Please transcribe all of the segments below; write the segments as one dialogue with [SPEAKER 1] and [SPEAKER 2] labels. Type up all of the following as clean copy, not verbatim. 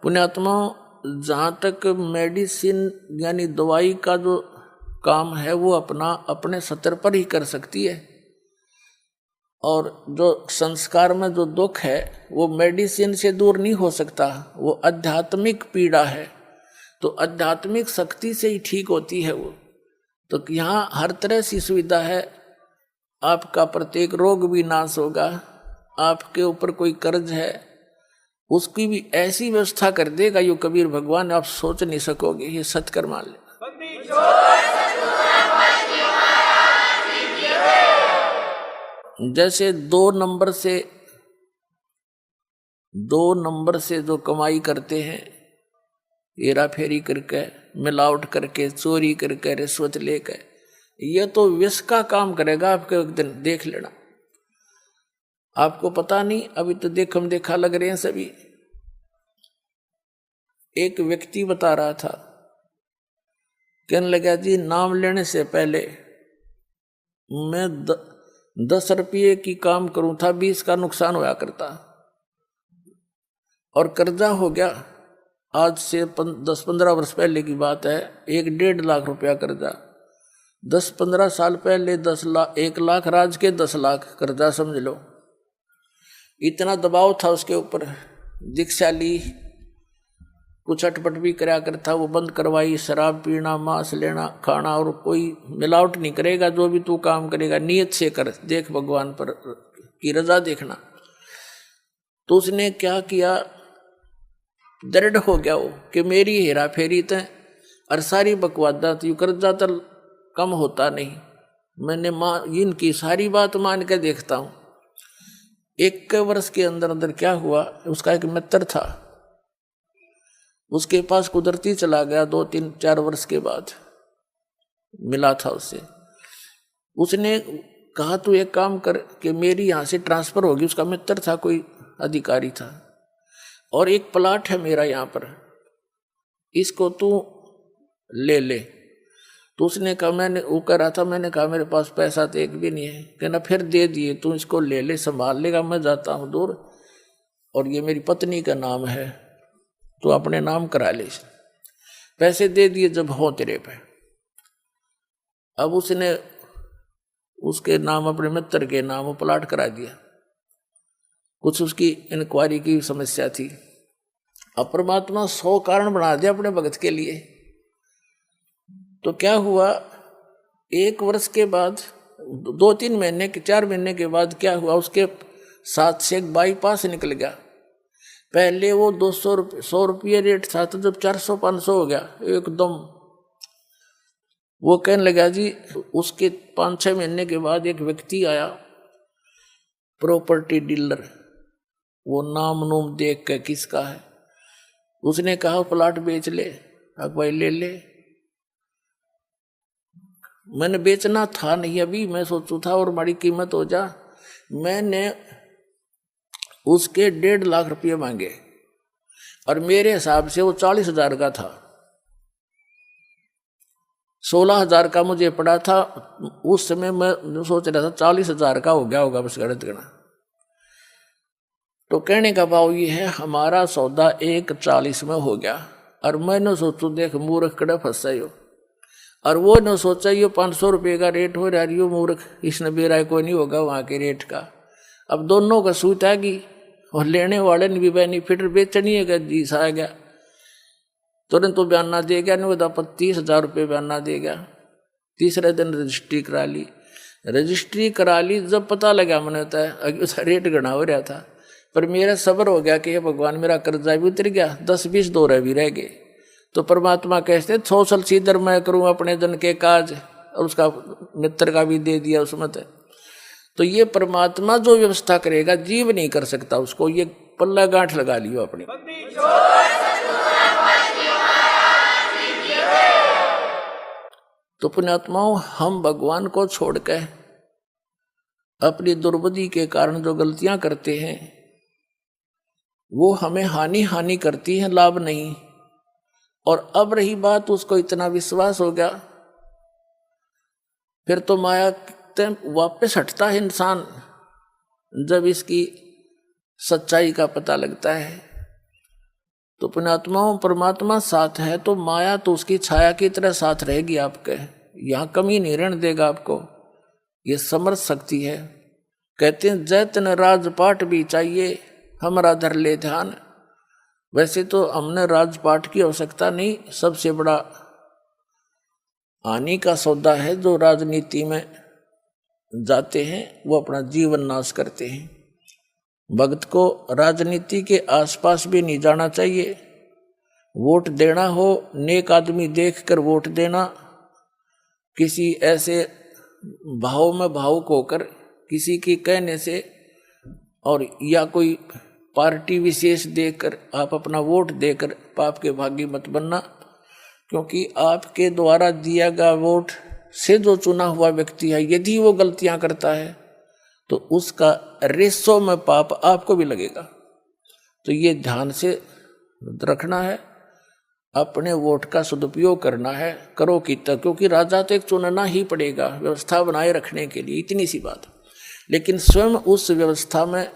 [SPEAKER 1] पुण्यात्मा, जहाँ तक मेडिसिन यानी दवाई का जो काम है वो अपने स्तर पर ही कर सकती है, और जो संस्कार में जो दुख है वो मेडिसिन से दूर नहीं हो सकता, वो आध्यात्मिक पीड़ा है, तो आध्यात्मिक शक्ति से ही ठीक होती है वो। तो यहाँ हर तरह से सुविधा है, आपका प्रत्येक रोग भी नाश होगा, आपके ऊपर कोई कर्ज है उसकी भी ऐसी व्यवस्था कर देगा यो कबीर भगवान, आप सोच नहीं सकोगे। ये सत्कर मान ले। जैसे 2 नंबर से जो कमाई करते हैं, हेरा फेरी करके, मिलावट करके, चोरी करके, रिश्वत लेकर, ये तो विष का काम करेगा आपके, एक दिन देख लेना। आपको पता नहीं, अभी तो देखम देखा लग रहे हैं सभी। एक व्यक्ति बता रहा था, कहने लगा जी नाम लेने से पहले मैं 10 रुपये की काम करूं था, 20 का नुकसान होया करता, और कर्जा हो गया। आज से 10-15 वर्ष पहले की बात है, 1-1.5 लाख रुपया कर्जा। 10-15 साल पहले 1 लाख राज के 10 लाख कर्जा, समझ लो। इतना दबाव था उसके ऊपर, दीक्षा ली, कुछ अटपट भी करा करता, वो बंद करवाई, शराब पीना, मांस लेना, खाना, और कोई मिलावट नहीं करेगा, जो भी तू काम करेगा नियत से कर, देख भगवान पर की रजा देखना। तो उसने क्या किया, दृढ़ हो गया वो कि मेरी हेरा फेरी तय और सारी बकवादा थी, कर्जा तो कम होता नहीं, मैंने इनकी सारी बात मान के देखता हूँ। 1 वर्ष के अंदर अंदर क्या हुआ, उसका एक मित्र था, उसके पास कुदरती चला गया, 2-3-4 वर्ष के बाद मिला था उससे। उसने कहा तू एक काम कर कि मेरी यहाँ से ट्रांसफर होगी, उसका मित्र था, कोई अधिकारी था, और एक प्लाट है मेरा यहाँ पर, इसको तू ले ले। तो उसने कहा, मैंने वो कह रहा था, मैंने कहा मेरे पास पैसा तो एक भी नहीं है। कहना फिर दे दिए, तू इसको ले ले, संभाल लेगा, मैं जाता हूँ दूर, और ये मेरी पत्नी का नाम है, तो अपने नाम करा ले। पैसे दे दिए जब हो तेरे पे। अब उसने उसके नाम, अपने मित्र के नाम प्लाट करा दिया। कुछ उसकी इंक्वायरी की समस्या थी, अब परमात्मा 100 कारण बना दिया अपने भगत के लिए। तो क्या हुआ, 1 वर्ष के बाद, 2-3 महीने के, 4 महीने के बाद क्या हुआ, उसके साथ से एक बाईपास निकल गया। पहले वो 100 रुपये रेट था, तो जब 400-500 हो गया एकदम। वो कहने लगा जी, उसके 5-6 महीने के बाद एक व्यक्ति आया, प्रॉपर्टी डीलर, वो नाम नूम देख के किसका है, उसने कहा प्लाट बेच ले। अब भाई ले ले। मैंने बेचना था नहीं अभी, मैं सोचू था और बड़ी कीमत हो जा। मैंने उसके 1.5 लाख रुपये मांगे, और मेरे हिसाब से वो 40,000 का था। 16,000 का मुझे पड़ा था उस समय, मैं सोच रहा था 40,000 का हो गया होगा बस, गणित गणा। तो कहने का भाव ये है, हमारा सौदा 1.40 में हो गया, और मैंने सोचू देख मूर्ख कड़े फंसा हो, और वो न सोचा ये 500 रुपये का रेट हो रहा है, मूर्ख, इसने बेरा कोई नहीं होगा वहाँ के रेट का। अब दोनों का सूत आ गई, और लेने वाले ने भी बेनिफिट, बेचनी है जीस आ गया, तुरंत तो बयाना दे गया, नहीं बता 30,000 रुपये बयाना दे गया। तीसरे दिन रजिस्ट्री करा ली। रजिस्ट्री करा ली, जब पता लगा मैंने होता है उसका रेट गणा हो रहा था, पर मेरा सब्र हो गया कि भगवान मेरा कर्जा भी उतर गया, 10-20 दौरे भी रह गए। तो परमात्मा कहते 100 साल सीधर मैं करूँ अपने जन के काज, और उसका मित्र का भी दे दिया उसमें। तो ये परमात्मा जो व्यवस्था करेगा, जीव नहीं कर सकता उसको, ये पल्ला गांठ लगा लियो अपनी। तो पुण्यात्माओं, हम भगवान को छोड़कर अपनी दुर्बुद्धि के कारण जो गलतियां करते हैं, वो हमें हानि करती हैं, लाभ नहीं। और अब रही बात, उसको इतना विश्वास हो गया, फिर तो माया वापस हटता है इंसान जब इसकी सच्चाई का पता लगता है। तो पुण्यात्माओं परमात्मा साथ है तो माया तो उसकी छाया की तरह साथ रहेगी आपके, यहाँ कमी नहीं रहने देगा आपको। ये समर्थ शक्ति है। कहते हैं जैतन राजपाट भी चाहिए हमारा धर ले ध्यान। वैसे तो हमने राजपाट की आवश्यकता नहीं, सबसे बड़ा हानि का सौदा है जो राजनीति में जाते हैं वो अपना जीवन नाश करते हैं। भक्त को राजनीति के आसपास भी नहीं जाना चाहिए। वोट देना हो नेक आदमी देखकर वोट देना, किसी ऐसे भाव में भावुक होकर किसी की कहने से और या कोई पार्टी विशेष देखकर आप अपना वोट देकर पाप के भागी मत बनना, क्योंकि आपके द्वारा दिया गया वोट से जो चुना हुआ व्यक्ति है यदि वो गलतियां करता है तो उसका रेसो में पाप आपको भी लगेगा। तो ये ध्यान से रखना है, अपने वोट का सदुपयोग करना है, करो कितना, क्योंकि राजा तो एक चुनना ही पड़ेगा व्यवस्था बनाए रखने के लिए, इतनी सी बात। लेकिन स्वयं उस व्यवस्था में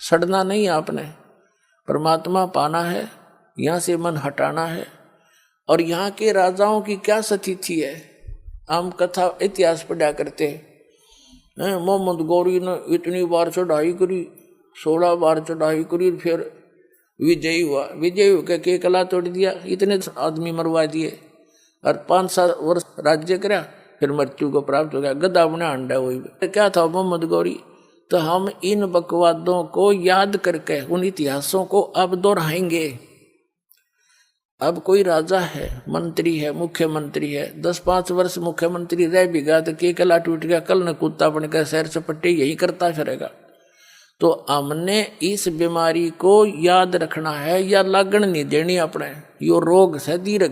[SPEAKER 1] सड़ना नहीं, आपने परमात्मा पाना है, यहाँ से मन हटाना है। और यहाँ के राजाओं की क्या स्थिति है, हम कथा इतिहास पढ़ा करते हैं। मोहम्मद गौरी ने इतनी बार चढ़ाई करी, 16 बार चढ़ाई करी, फिर विजयी हुआ, विजयी होकर के कला तोड़ दिया, इतने आदमी मरवा दिए और 5-7 वर्ष राज्य करा, फिर मृत्यु को प्राप्त हो गया, गधा बना अंडा। वही क्या था मोहम्मद गौरी। तो हम इन बकवादों को याद करके उन इतिहासों को अब दोहराएंगे। अब कोई राजा है, मंत्री है, मुख्यमंत्री है, 10-5 वर्ष मुख्यमंत्री रह भी गया तो के कला टूट गया, कल न कुत्ता बनकर सैर सपट्टे यही करता फिरेगा। तो हमने इस बीमारी को याद रखना है या लागण नहीं देनी अपने, यो रोग से दीर्घ।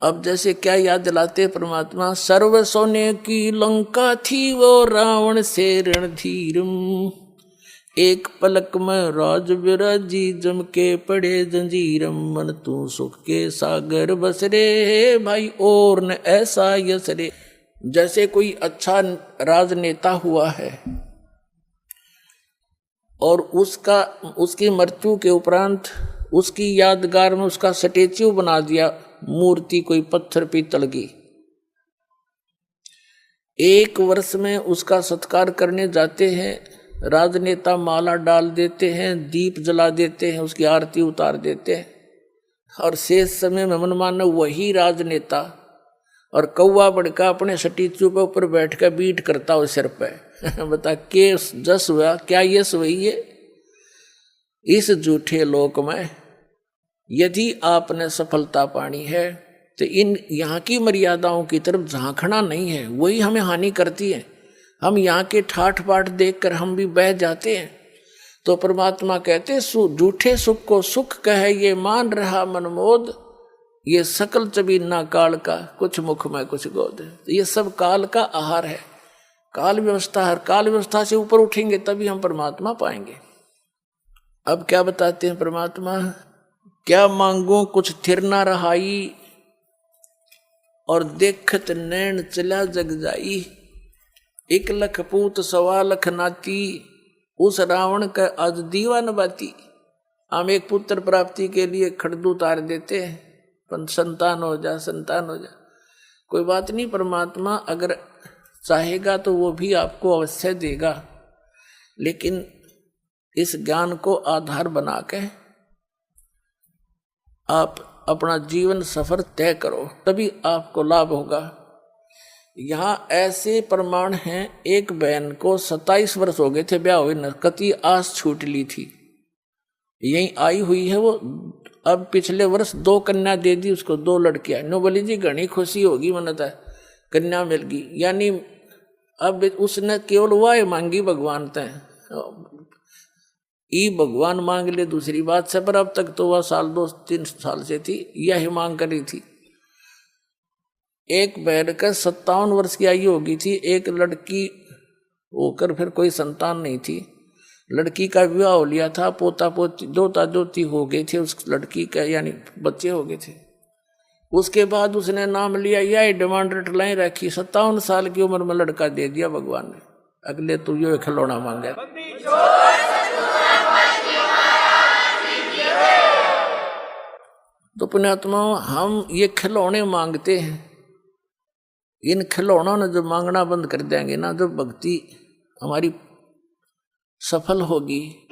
[SPEAKER 1] अब जैसे क्या याद दिलाते परमात्मा, सर्व सोने की लंका थी वो रावण से रणधीरम, एक पलक में राज विराजी जम के पड़े जंजीरम, मन तू सुख के सागर बस रे भाई और न ऐसा यस रे। जैसे कोई अच्छा राजनेता हुआ है और उसकी मृत्यु के उपरांत उसकी यादगार में उसका स्टेच्यू बना दिया, मूर्ति कोई पत्थर पीतल की, 1 वर्ष में उसका सत्कार करने जाते हैं, राजनेता माला डाल देते हैं, दीप जला देते हैं, उसकी आरती उतार देते हैं, और शेष समय में मनमाना वही राजनेता और कौवा बड़का अपने स्टेच्यू पे ऊपर बैठ कर बीट करता हो सिर पे। बता के जस हुआ, क्या यश हुई है? इस झूठे लोक में यदि आपने सफलता पानी है तो इन यहाँ की मर्यादाओं की तरफ झांकना नहीं है, वही हमें हानि करती है। हम यहाँ के ठाठ बाट देखकर हम भी बह जाते हैं। तो परमात्मा कहते झूठे सुख को सुख कहे ये मान रहा मनमोद, ये सकल चबीना काल का कुछ मुख में कुछ गोद। ये सब काल का आहार है, काल व्यवस्था है। काल व्यवस्था से ऊपर उठेंगे तभी हम परमात्मा पाएंगे। अब क्या बताते हैं परमात्मा, क्या मांगू कुछ थिर ना रहाई, और देखत नैन चला जग जाई, 1 लख पूत 1.25 लाख नाती, उस रावण का आज दीवान बाती। हम एक पुत्र प्राप्ति के लिए खड़दू उतार देते हैं, संतान हो जा, संतान हो जा। कोई बात नहीं, परमात्मा अगर चाहेगा तो वो भी आपको अवश्य देगा, लेकिन इस ज्ञान को आधार बना के आप अपना जीवन सफर तय करो, तभी आपको लाभ होगा। यहाँ ऐसे प्रमाण हैं, एक बहन को 27 वर्ष हो गए थे ब्याह हुए, नरकती आस छूट ली थी, यहीं आई हुई है वो। अब पिछले वर्ष 2 कन्या दे दी उसको, 2 लड़कियां। नो बोली जी घनी खुशी होगी, मनता है कन्या मिल गई। यानी अब उसने केवल वह मांगी भगवान तय, ई भगवान मांग ले दूसरी बात से, पर अब तक तो वह 2-3 साल से थी, यही मांग करी थी। एक बहन का 57 वर्ष की आयु होगी थी, एक लड़की होकर फिर कोई संतान नहीं थी। लड़की का विवाह हो लिया था, पोता पोती दोता दोती हो गए थे उस लड़की का, यानी बच्चे हो गए थे। उसके बाद उसने नाम लिया, यह डिमांड रटलाई रखी, 57 साल की उम्र में लड़का दे दिया भगवान ने। अगले तो यो खिलौना मांगे। तो पुण्यात्मा, हम ये खिलौने मांगते हैं, इन खिलौनों ने जब मांगना बंद कर देंगे ना, जब भक्ति हमारी सफल होगी,